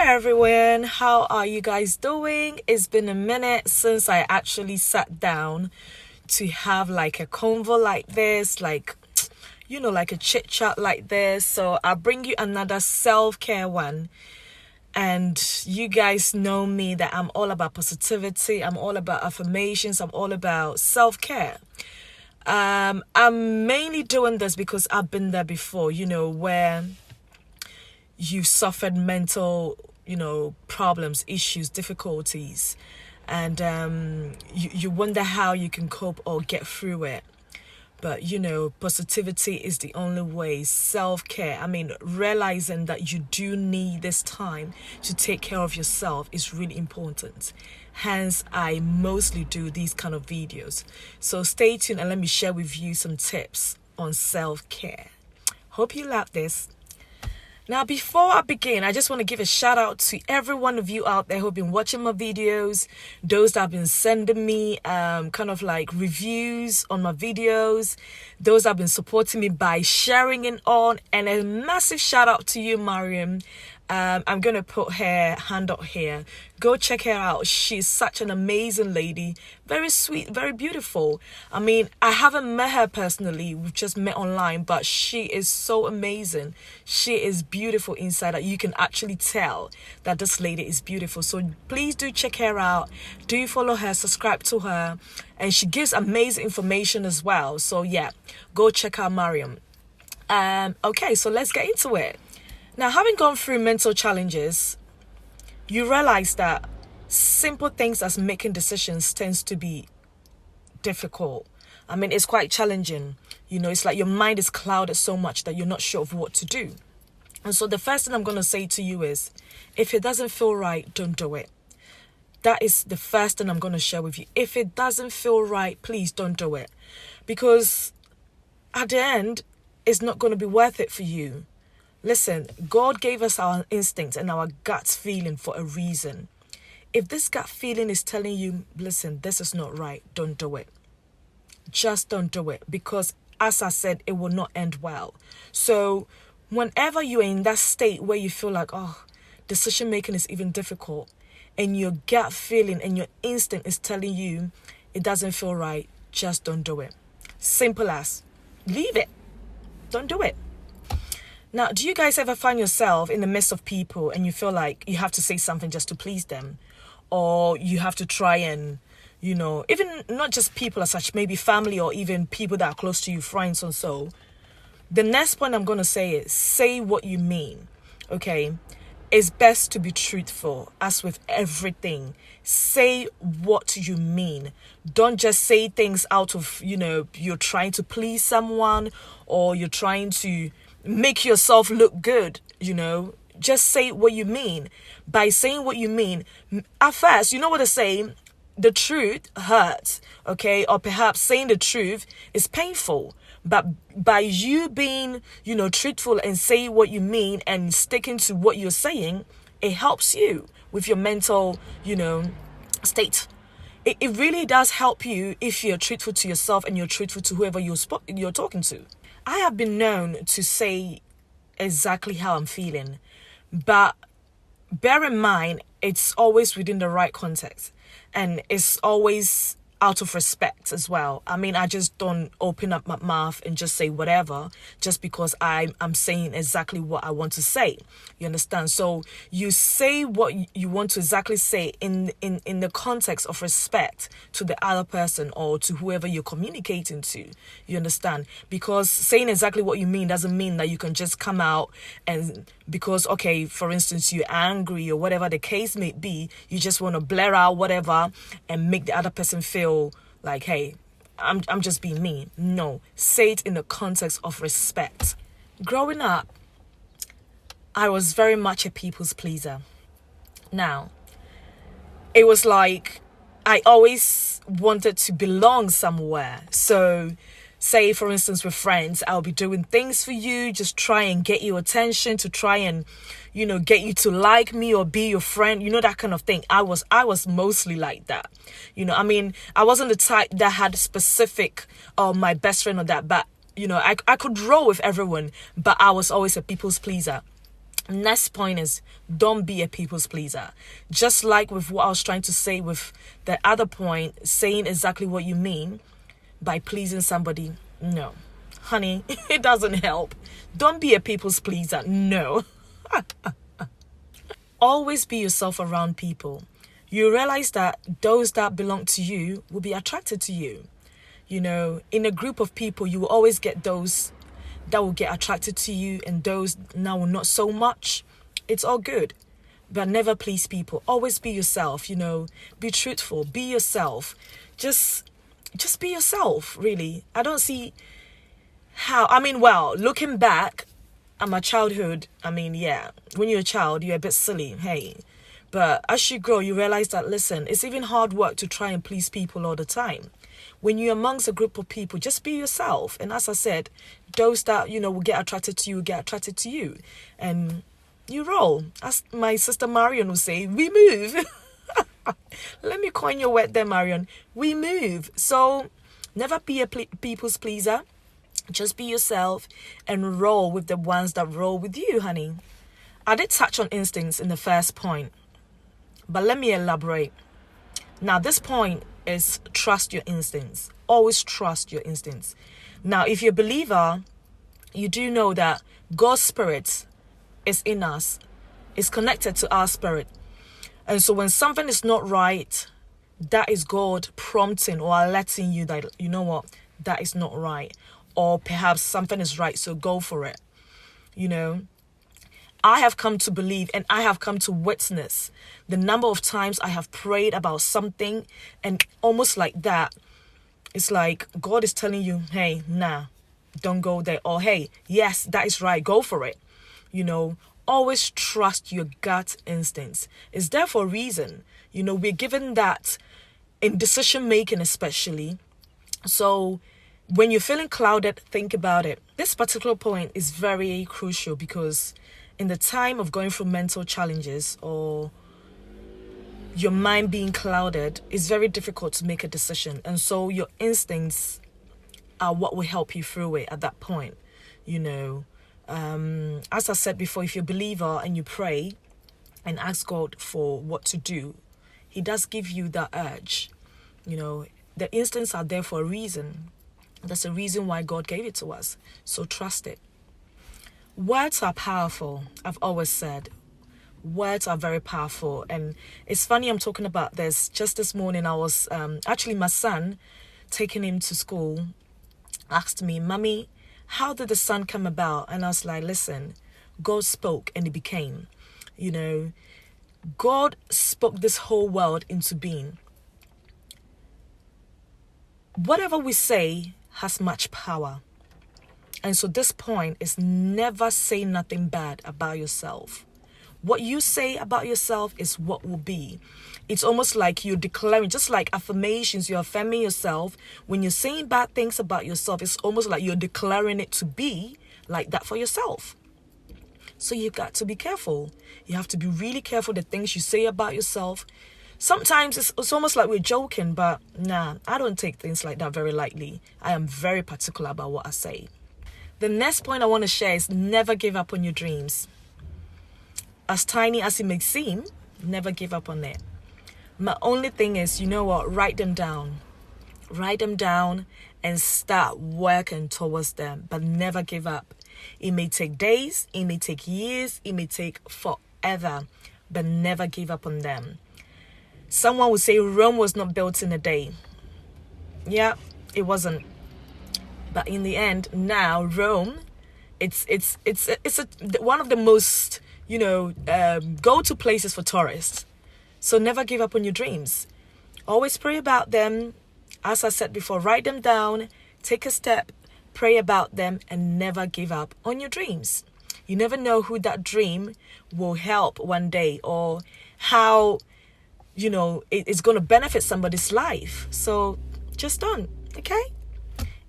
everyone, how are you guys doing? It's been a minute since I actually sat down to have like a convo like this, like a chit chat like this. So I'll bring you another self-care one. And you guys know me that I'm all about positivity, I'm all about affirmations, I'm all about self-care. I'm mainly doing this because I've been there before, where you've suffered mental, problems, issues, difficulties, and you wonder how you can cope or get through it. But, positivity is the only way. Self-care, realizing that you do need this time to take care of yourself is really important. Hence, I mostly do these kind of videos. So stay tuned and let me share with you some tips on self-care. Hope you love this. Now, before I begin, I just want to give a shout out to every one of you out there who've been watching my videos, those that have been sending me kind of like reviews on my videos, those that have been supporting me by sharing it on, and a massive shout out to you, Mariam. I'm going to put her hand up here. Go check her out. She's such an amazing lady. Very sweet, very beautiful. I haven't met her personally. We've just met online, but she is so amazing. She is beautiful inside. You can actually tell that this lady is beautiful. So please do check her out. Do follow her, subscribe to her. And she gives amazing information as well. So yeah, go check out Mariam. Okay, so let's get into it. Now, having gone through mental challenges, you realize that simple things as making decisions tends to be difficult. It's quite challenging. It's like your mind is clouded so much that you're not sure of what to do. And so the first thing I'm going to say to you is, if it doesn't feel right, don't do it. That is the first thing I'm going to share with you. If it doesn't feel right, please don't do it. Because at the end, it's not going to be worth it for you. Listen, God gave us our instinct and our gut feeling for a reason. If this gut feeling is telling you, listen, this is not right, don't do it. Just don't do it, because as I said, it will not end well. So whenever you're in that state where you feel like, decision making is even difficult, and your gut feeling and your instinct is telling you it doesn't feel right, just don't do it. Simple as. Leave it. Don't do it. Now, do you guys ever find yourself in the midst of people and you feel like you have to say something just to please them? Or you have to try and, even not just people as such, maybe family or even people that are close to you, friends and so. The next point I'm going to say is, say what you mean, okay? It's best to be truthful, as with everything. Say what you mean. Don't just say things out of, you're trying to please someone or you're trying to make yourself look good, Just say what you mean. By saying what you mean, at first, you know what they say? The truth hurts, okay? Or perhaps saying the truth is painful. But by you being, truthful and saying what you mean and sticking to what you're saying, it helps you with your mental, state. It really does help you if you're truthful to yourself and you're truthful to whoever you're talking to. I have been known to say exactly how I'm feeling, but bear in mind, it's always within the right context, and it's always out of respect as well. I just don't open up my mouth and just say whatever just because I'm saying exactly what I want to say. You understand? So you say what you want to exactly say in the context of respect to the other person or to whoever you're communicating to. You understand? Because saying exactly what you mean doesn't mean that you can just come out and because, okay, for instance, you're angry or whatever the case may be, you just want to blare out whatever and make the other person feel like, hey, I'm just being me. No, say it in the context of respect. Growing up, I was very much a people's pleaser. Now, it was like I always wanted to belong somewhere. So say, for instance, with friends, I'll be doing things for you, just try and get your attention, to try and, get you to like me or be your friend, that kind of thing. I was mostly like that. I wasn't the type that had specific, my best friend or that, but, I could roll with everyone, but I was always a people's pleaser. Next point is, don't be a people's pleaser. Just like with what I was trying to say with the other point, saying exactly what you mean by pleasing somebody. No, honey, it doesn't help. Don't be a people's pleaser. No. Always be yourself around people. You realize that those that belong to you will be attracted to you. You know, in a group of people, you will always get those that will get attracted to you and those now not so much. It's all good. But never please people. Always be yourself, you know. Be truthful. Be yourself. Just be yourself, really. I don't see how... well, looking back at my childhood, yeah, when you're a child, you're a bit silly, hey. But as you grow, you realize that, listen, it's even hard work to try and please people all the time. When you're amongst a group of people, just be yourself. And as I said, those that, will get attracted to you, get attracted to you. And you roll. As my sister Marion will say, we move. Let me coin your word there, Marion. We move. So never be a people's pleaser. Just be yourself and roll with the ones that roll with you, honey. I did touch on instincts in the first point, but let me elaborate. Now, this point is trust your instincts. Always trust your instincts. Now, if you're a believer, you do know that God's spirit is in us. It's connected to our spirit. And so when something is not right, that is God prompting or alerting you that, you know what, that is not right. Or perhaps something is right, so go for it. I have come to believe and I have come to witness the number of times I have prayed about something, and almost like that, it's like God is telling you, hey, nah, don't go there. Or, hey, yes, that is right, go for it. Always trust your gut instincts. It's there for a reason. We're given that in decision making especially. So when you're feeling clouded, think about it. This particular point is very crucial because in the time of going through mental challenges or your mind being clouded, it's very difficult to make a decision. And so your instincts are what will help you through it at that point. As I said before, if you're a believer and you pray and ask God for what to do, He does give you that urge. The instincts are there for a reason. That's a reason why God gave it to us. So trust it. Words are powerful. I've always said words are very powerful. And it's funny I'm talking about this. Just this morning, I was actually my son, taking him to school, asked me, Mommy, how did the sun come about? And I was like, listen, God spoke and it became. God spoke this whole world into being. Whatever we say has much power. And so this point is never say nothing bad about yourself. What you say about yourself is what will be. It's almost like you're declaring, just like affirmations, you're affirming yourself. When you're saying bad things about yourself, it's almost like you're declaring it to be like that for yourself. So you've got to be careful. You have to be really careful the things you say about yourself. Sometimes it's almost like we're joking, but nah, I don't take things like that very lightly. I am very particular about what I say. The next point I want to share is never give up on your dreams. As tiny as it may seem, never give up on it. My only thing is, write them down. Write them down and start working towards them, but never give up. It may take days, it may take years, it may take forever, but never give up on them. Someone would say Rome was not built in a day. Yeah, it wasn't. But in the end, now Rome, it's one of the most, go-to places for tourists. So never give up on your dreams. Always pray about them. As I said before, write them down, take a step, pray about them, and never give up on your dreams. You never know who that dream will help one day or how, it's going to benefit somebody's life. So just don't, okay?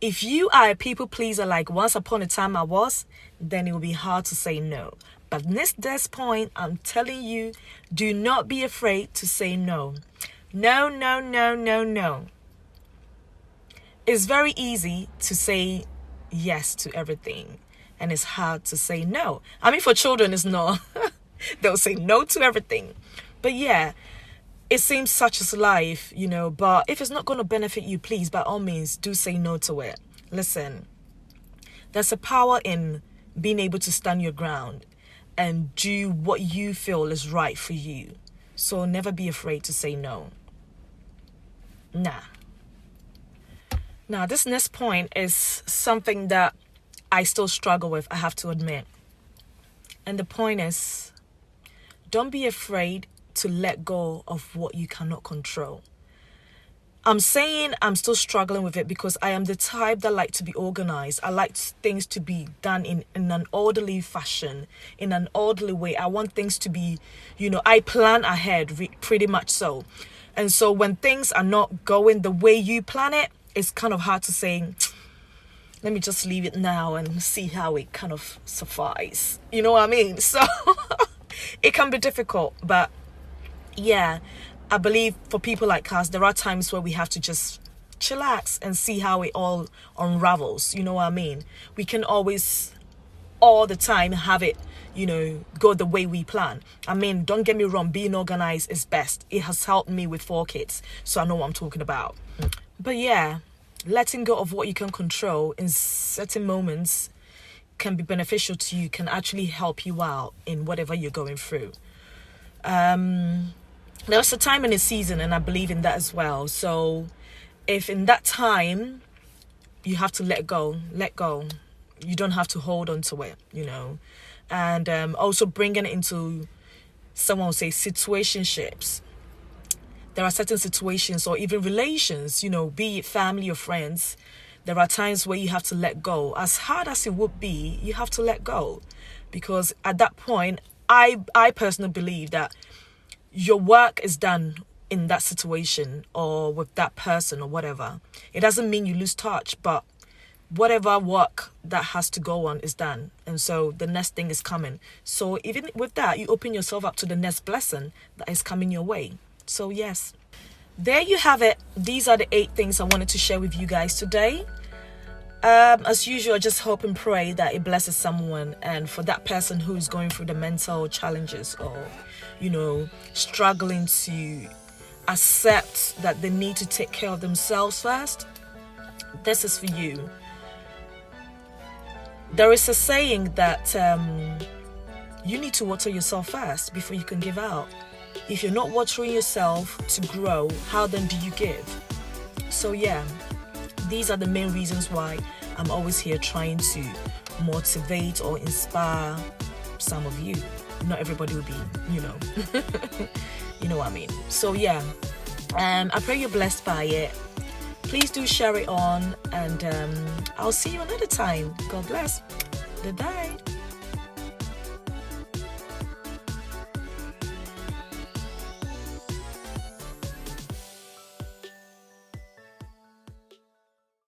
If you are a people pleaser like once upon a time I was, then it will be hard to say no. But this point, I'm telling you, do not be afraid to say no. No, no, no, no, no. It's very easy to say yes to everything. and it's hard to say no. I mean, for children, it's not. They'll say no to everything. But yeah, it seems such as life, but if it's not going to benefit you, please, by all means, do say no to it. Listen, there's a power in being able to stand your ground and do what you feel is right for you. So never be afraid to say no. Now, this next point is something that I still struggle with, I have to admit. And the point is, don't be afraid to let go of what you cannot control. I'm saying I'm still struggling with it because I am the type that like to be organized. I like things to be done in an orderly fashion, in an orderly way. I want things to be, I plan ahead, pretty much so. And so when things are not going the way you plan it, it's kind of hard to say, let me just leave it now and see how it kind of suffices. You know what I mean? So it can be difficult, but yeah, I believe for people like us, there are times where we have to just chillax and see how it all unravels. You know what I mean? We can always, all the time, have it, go the way we plan. I mean, don't get me wrong, being organized is best. It has helped me with 4 kids, so I know what I'm talking about. But yeah, letting go of what you can control in certain moments can be beneficial to you, can actually help you out in whatever you're going through. There's a time and a season, and I believe in that as well. So if in that time you have to let go. You don't have to hold on to it, And also bringing it into, someone will say, situationships. There are certain situations or even relations, be it family or friends. There are times where you have to let go. As hard as it would be, you have to let go. Because at that point, I personally believe that your work is done in that situation or with that person or whatever. It doesn't mean you lose touch, but whatever work that has to go on is done. And so the next thing is coming. So even with that, you open yourself up to the next blessing that is coming your way. So yes, there you have it. These are the 8 things I wanted to share with you guys today. As usual, I just hope and pray that it blesses someone, and for that person who is going through the mental challenges or, struggling to accept that they need to take care of themselves first, this is for you. There is a saying that you need to water yourself first before you can give out. If you're not watering yourself to grow, how then do you give? So yeah, these are the main reasons why I'm always here trying to motivate or inspire some of you. Not everybody will be, you know what I mean. So yeah, I pray you're blessed by it. Please do share it on, and I'll see you another time. God bless. Bye-bye.